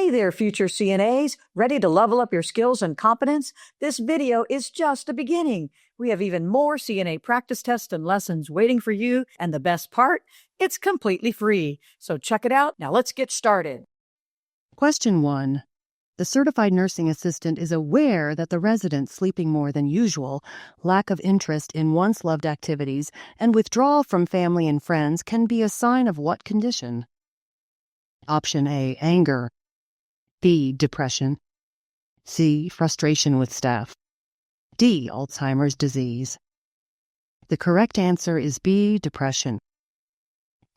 Hey there, future CNAs. Ready to level up your skills and competence? This video is just a beginning. We have even more CNA practice tests and lessons waiting for you, and the best part, it's completely free. So check it out. Now let's get started. Question 1. The certified nursing assistant is aware that the resident sleeping more than usual, lack of interest in once loved activities, and withdrawal from family and friends can be a sign of what condition? Option A, anger. B, depression. C, frustration with staff. D, Alzheimer's disease. The correct answer is B, depression.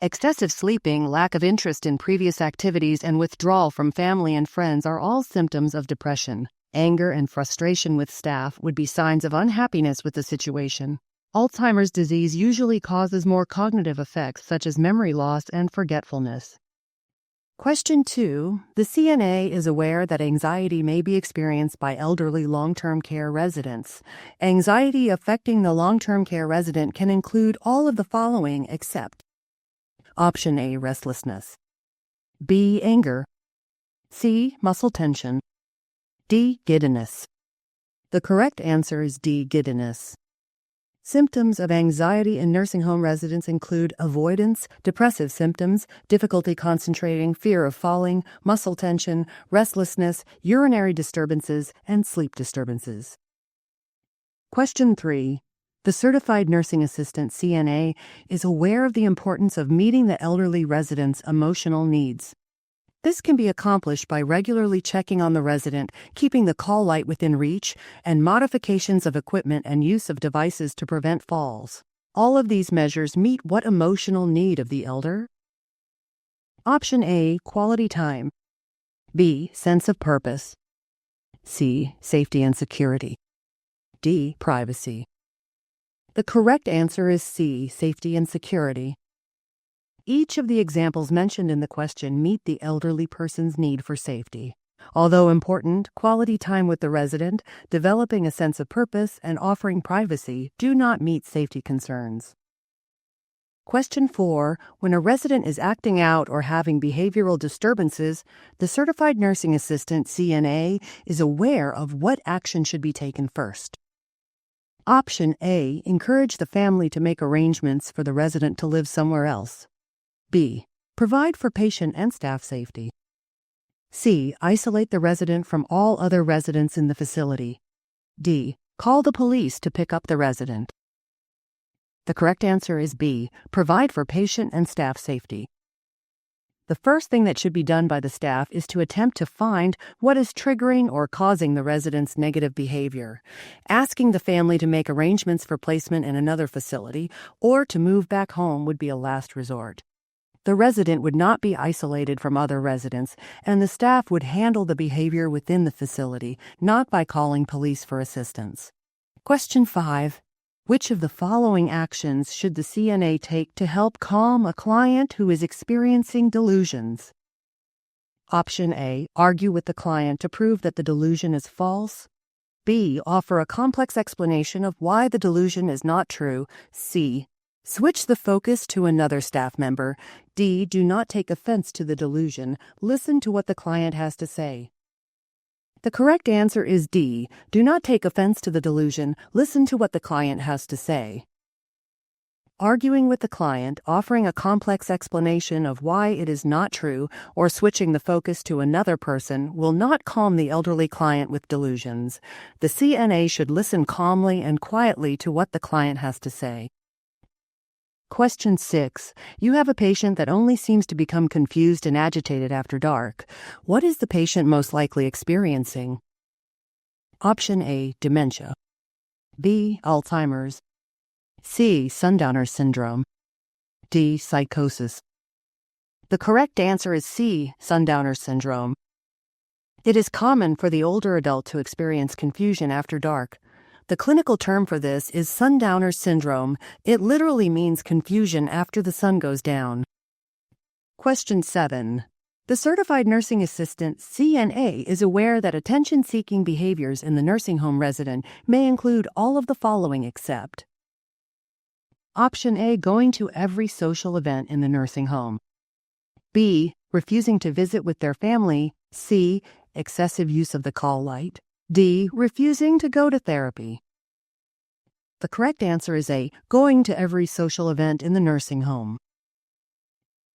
Excessive sleeping, lack of interest in previous activities, and withdrawal from family and friends are all symptoms of depression. Anger and frustration with staff would be signs of unhappiness with the situation. Alzheimer's disease usually causes more cognitive effects such as memory loss and forgetfulness. Question 2. The CNA is aware that anxiety may be experienced by elderly long-term care residents. Anxiety affecting the long-term care resident can include all of the following except Option A, restlessness. B, anger. C, muscle tension. D, giddiness. The correct answer is D, giddiness. Symptoms of anxiety in nursing home residents include avoidance, depressive symptoms, difficulty concentrating, fear of falling, muscle tension, restlessness, urinary disturbances, and sleep disturbances. Question 3. The certified nursing assistant CNA is aware of the importance of meeting the elderly resident's emotional needs. This can be accomplished by regularly checking on the resident, keeping the call light within reach, and modifications of equipment and use of devices to prevent falls. All of these measures meet what emotional need of the elder? Option A, quality time. B, sense of purpose. C, safety and security. D, privacy. The correct answer is C, safety and security. Each of the examples mentioned in the question meet the elderly person's need for safety. Although important, quality time with the resident, developing a sense of purpose, and offering privacy do not meet safety concerns. Question 4. When a resident is acting out or having behavioral disturbances, the certified nursing assistant CNA is aware of what action should be taken first. Option A, encourage the family to make arrangements for the resident to live somewhere else. B, provide for patient and staff safety. C, isolate the resident from all other residents in the facility. D, call the police to pick up the resident. The correct answer is B, provide for patient and staff safety. The first thing that should be done by the staff is to attempt to find what is triggering or causing the resident's negative behavior. Asking the family to make arrangements for placement in another facility or to move back home would be a last resort. The resident would not be isolated from other residents, and the staff would handle the behavior within the facility, not by calling police for assistance. Question 5. Which of the following actions should the CNA take to help calm a client who is experiencing delusions? Option A, argue with the client to prove that the delusion is false. B, offer a complex explanation of why the delusion is not true. C, switch the focus to another staff member. D, do not take offense to the delusion. Listen to what the client has to say. The correct answer is D, do not take offense to the delusion. Listen to what the client has to say. Arguing with the client, offering a complex explanation of why it is not true, or switching the focus to another person will not calm the elderly client with delusions. The CNA should listen calmly and quietly to what the client has to say. Question 6. You have a patient that only seems to become confused and agitated after dark. What is the patient most likely experiencing? Option A, dementia. B, Alzheimer's. C, sundowners syndrome. D, psychosis. The correct answer is C, sundowners syndrome. It is common for the older adult to experience confusion after dark. The clinical term for this is sundowners syndrome. It literally means confusion after the sun goes down. Question 7. The certified nursing assistant CNA is aware that attention-seeking behaviors in the nursing home resident may include all of the following except Option A, going to every social event in the nursing home. B, refusing to visit with their family C. Excessive use of the call light. D. Refusing to go to therapy. The correct answer is A. Going to every social event in the nursing home.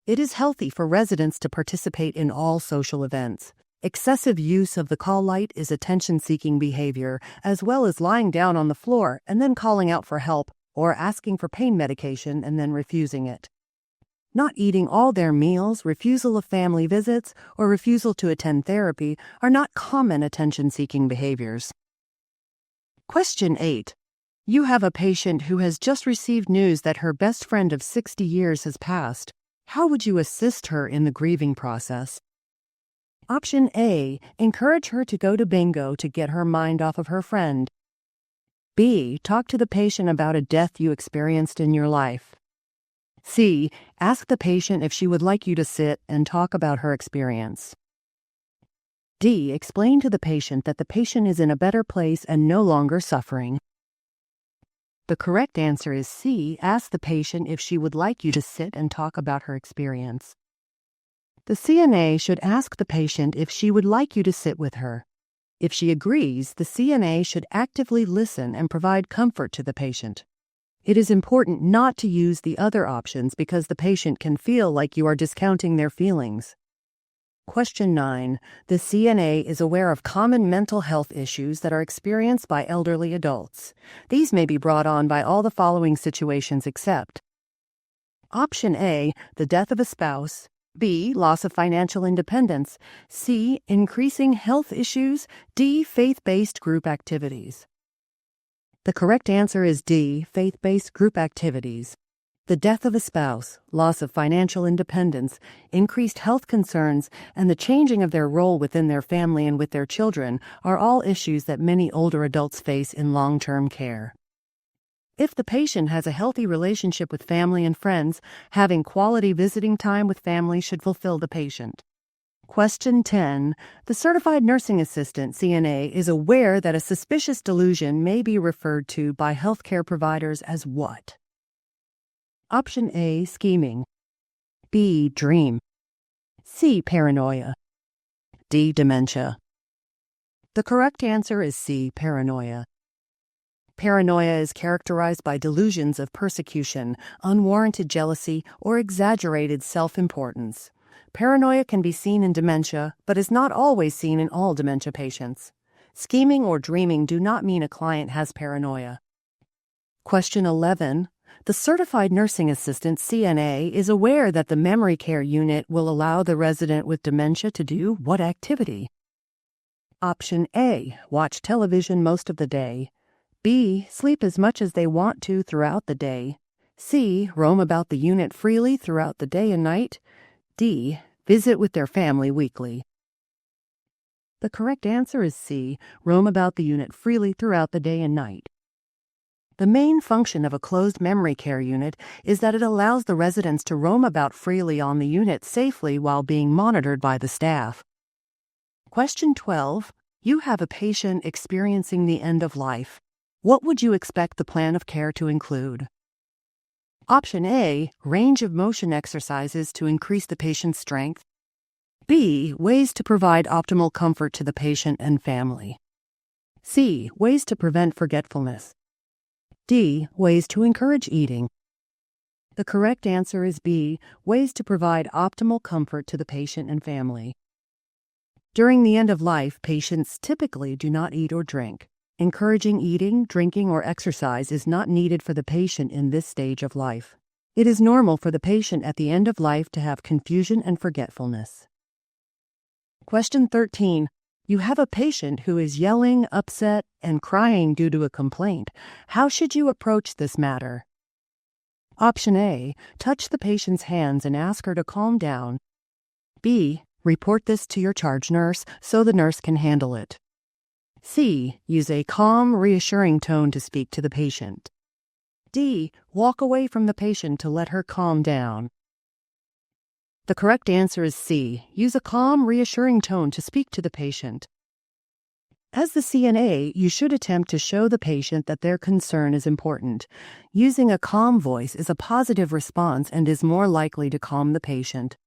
It is healthy for residents to participate in all social events. Excessive use of the call light is attention-seeking behavior, as well as lying down on the floor and then calling out for help or asking for pain medication and then refusing it. Not eating all their meals, refusal of family visits, or refusal to attend therapy are not common attention-seeking behaviors. Question 8. You have a patient who has just received news that her best friend of 60 years has passed. How would you assist her in the grieving process? Option A. Encourage her to go to bingo to get her mind off of her friend. B. Talk to the patient about a death you experienced in your life. C. Ask the patient if she would like you to sit and talk about her experience. D. Explain to the patient that the patient is in a better place and no longer suffering. The correct answer is C. Ask the patient if she would like you to sit and talk about her experience. The CNA should ask the patient if she would like you to sit with her. If she agrees, the CNA should actively listen and provide comfort to the patient. It is important not to use the other options because the patient can feel like you are discounting their feelings. Question 9. The CNA is aware of common mental health issues that are experienced by elderly adults. These may be brought on by all the following situations except: Option A, the death of a spouse. B, loss of financial independence. C, increasing health issues. D, faith-based group activities. The correct answer is D, faith-based group activities. The death of a spouse, loss of financial independence, increased health concerns, and the changing of their role within their family and with their children are all issues that many older adults face in long-term care. If the patient has a healthy relationship with family and friends, having quality visiting time with family should fulfill the patient. Question 10. The certified nursing assistant, CNA, is aware that a suspicious delusion may be referred to by healthcare providers as what? Option A, scheming. B, dream. C, paranoia. D, dementia. The correct answer is C, paranoia. Paranoia is characterized by delusions of persecution, unwarranted jealousy, or exaggerated self-importance. Paranoia can be seen in dementia, but is not always seen in all dementia patients. Scheming or dreaming do not mean a client has paranoia. Question 11. The certified nursing assistant, CNA, is aware that the memory care unit will allow the resident with dementia to do what activity? Option A, watch television most of the day. B, sleep as much as they want to throughout the day. C, roam about the unit freely throughout the day and night. D, visit with their family weekly. The correct answer is C, roam about the unit freely throughout the day and night. The main function of a closed memory care unit is that it allows the residents to roam about freely on the unit safely while being monitored by the staff. Question 12. You have a patient experiencing the end of life. What would you expect the plan of care to include? Option A, range of motion exercises to increase the patient's strength. B, ways to provide optimal comfort to the patient and family. C, ways to prevent forgetfulness. D, ways to encourage eating. The correct answer is B, ways to provide optimal comfort to the patient and family. During the end of life, patients typically do not eat or drink. Encouraging eating, drinking, or exercise is not needed for the patient in this stage of life. It is normal for the patient at the end of life to have confusion and forgetfulness. Question 13. You have a patient who is yelling, upset, and crying due to a complaint. How should you approach this matter? Option A, touch the patient's hands and ask her to calm down. B, report this to your charge nurse so the nurse can handle it. C, use a calm, reassuring tone to speak to the patient. D, walk away from the patient to let her calm down. The correct answer is C, use a calm, reassuring tone to speak to the patient. As the CNA, you should attempt to show the patient that their concern is important. Using a calm voice is a positive response and is more likely to calm the patient.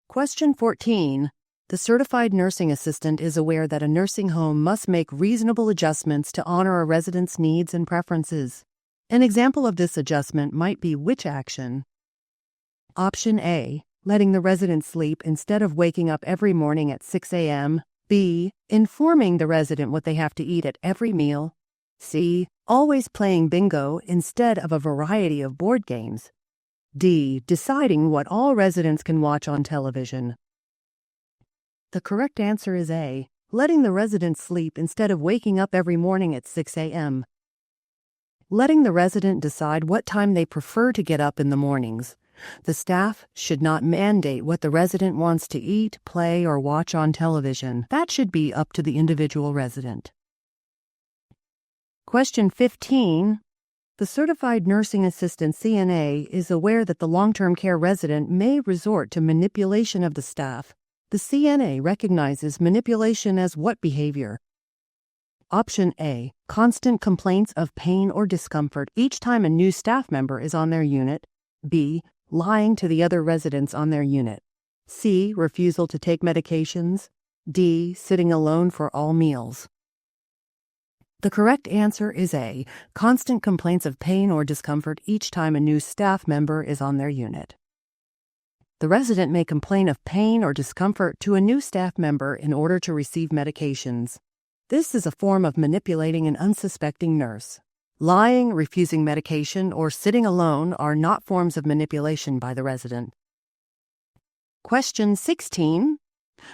Question 14. The The certified nursing assistant is aware that a nursing home must make reasonable adjustments to honor a resident's needs and preferences. An example of this adjustment might be which action? Option A, letting the resident sleep instead of waking up every morning at 6 a.m. B, informing the resident what they have to eat at every meal. C, always playing bingo instead of a variety of board games. D, deciding what all residents can watch on television. The correct answer is A, letting the resident sleep instead of waking up every morning at 6 a.m. Letting the resident decide what time they prefer to get up in the mornings. The staff should not mandate what the resident wants to eat, play, or watch on television. That should be up to the individual resident. Question 15. The certified nursing assistant CNA is aware that the long-term care resident may resort to manipulation of the staff. The CNA recognizes manipulation as what behavior? Option A, constant complaints of pain or discomfort each time a new staff member is on their unit. B, lying to the other residents on their unit. C, refusal to take medications. D, sitting alone for all meals. The correct answer is A, constant complaints of pain or discomfort each time a new staff member is on their unit. The resident may complain of pain or discomfort to a new staff member in order to receive medications. This is a form of manipulating an unsuspecting nurse. Lying, refusing medication, or sitting alone are not forms of manipulation by the resident. Question 16.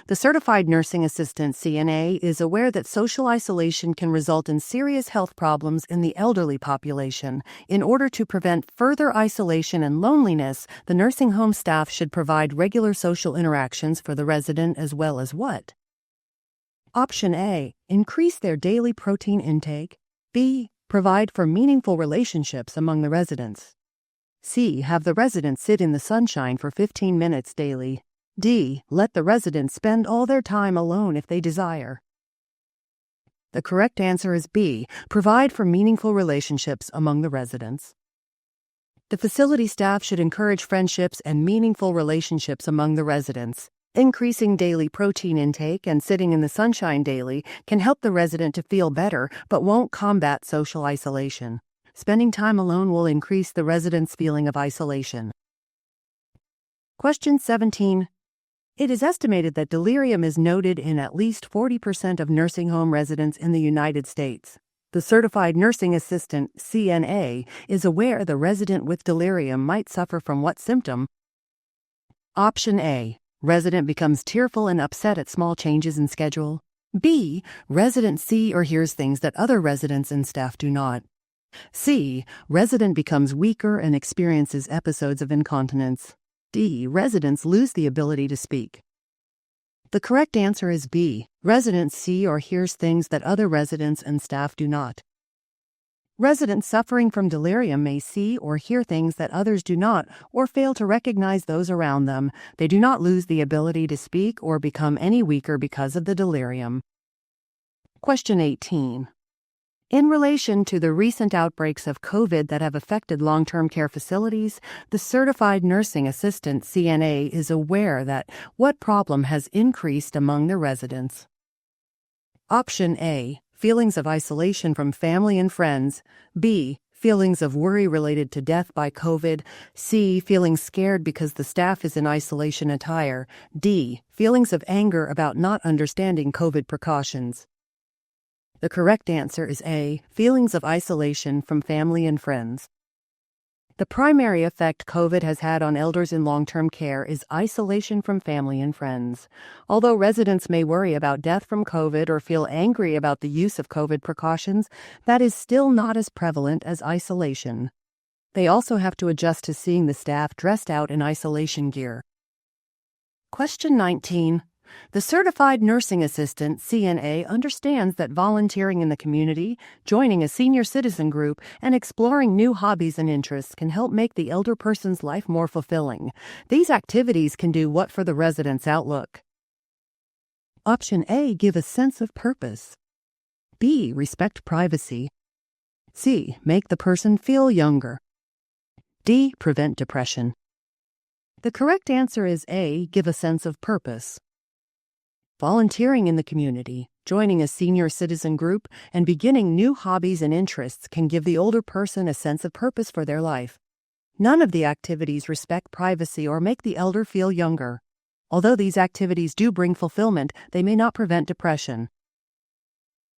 The certified nursing assistant CNA is aware that social isolation can result in serious health problems in the elderly population. In order to prevent further isolation and loneliness, the nursing home staff should provide regular social interactions for the resident as well as what? Option A, increase their daily protein intake. B, provide for meaningful relationships among the residents. C, have the residents sit in the sunshine for 15 minutes daily. D, let the residents spend all their time alone if they desire. The correct answer is B, provide for meaningful relationships among the residents. The facility staff should encourage friendships and meaningful relationships among the residents. Increasing daily protein intake and sitting in the sunshine daily can help the resident to feel better but won't combat social isolation. Spending time alone will increase the resident's feeling of isolation. Question 17. It is estimated that delirium is noted in at least 40% of nursing home residents in the United States. The certified nursing assistant, CNA, is aware the resident with delirium might suffer from what symptom? Option A, resident becomes tearful and upset at small changes in schedule. B, resident see or hears things that other residents and staff do not. C, resident becomes weaker and experiences episodes of incontinence. D, residents lose the ability to speak. The correct answer is B, residents see or hears things that other residents and staff do not. Residents suffering from delirium may see or hear things that others do not, or fail to recognize those around them. They do not lose the ability to speak or become any weaker because of the delirium. Question 18. In relation to the recent outbreaks of COVID that have affected long-term care facilities, the certified nursing assistant CNA is aware that what problem has increased among the residents? Option A, feelings of isolation from family and friends. B, feelings of worry related to death by COVID. C, feeling scared because the staff is in isolation attire. D, feelings of anger about not understanding COVID precautions. The correct answer is A, feelings of isolation from family and friends. The primary effect COVID has had on elders in long-term care is isolation from family and friends. Although residents may worry about death from COVID or feel angry about the use of COVID precautions, that is still not as prevalent as isolation. They also have to adjust to seeing the staff dressed out in isolation gear. Question 19. The certified nursing assistant, CNA, understands that volunteering in the community, joining a senior citizen group, and exploring new hobbies and interests can help make the elder person's life more fulfilling. These activities can do what for the resident's outlook? Option A, give a sense of purpose. B, respect privacy. C, make the person feel younger. D, prevent depression. The correct answer is A, give a sense of purpose. Volunteering in the community, joining a senior citizen group, and beginning new hobbies and interests can give the older person a sense of purpose for their life. None of the activities respect privacy or make the elder feel younger. Although these activities do bring fulfillment, they may not prevent depression.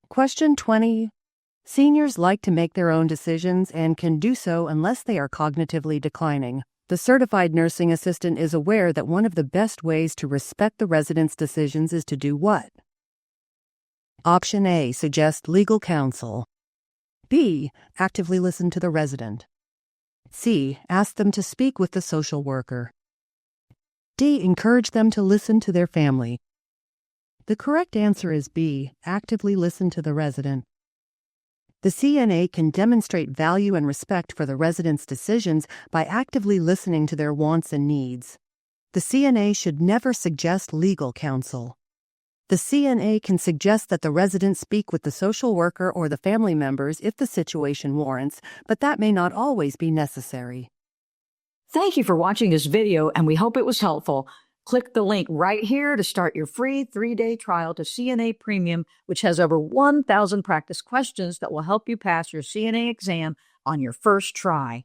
Question 20. Seniors like to make their own decisions and can do so unless they are cognitively declining. The certified nursing assistant is aware that one of the best ways to respect the resident's decisions is to do what? Option A. Suggest legal counsel. B. Actively listen to the resident. C. Ask them to speak with the social worker. D. Encourage them to listen to their family. The correct answer is B. Actively listen to the resident. The CNA can demonstrate value and respect for the residents' decisions by actively listening to their wants and needs. The CNA should never suggest legal counsel. The CNA can suggest that the resident speak with the social worker or the family members if the situation warrants, but that may not always be necessary. Thank you for watching this video, and we hope it was helpful. Click the link right here to start your free 3-day trial to CNA Premium, which has over 1,000 practice questions that will help you pass your CNA exam on your first try.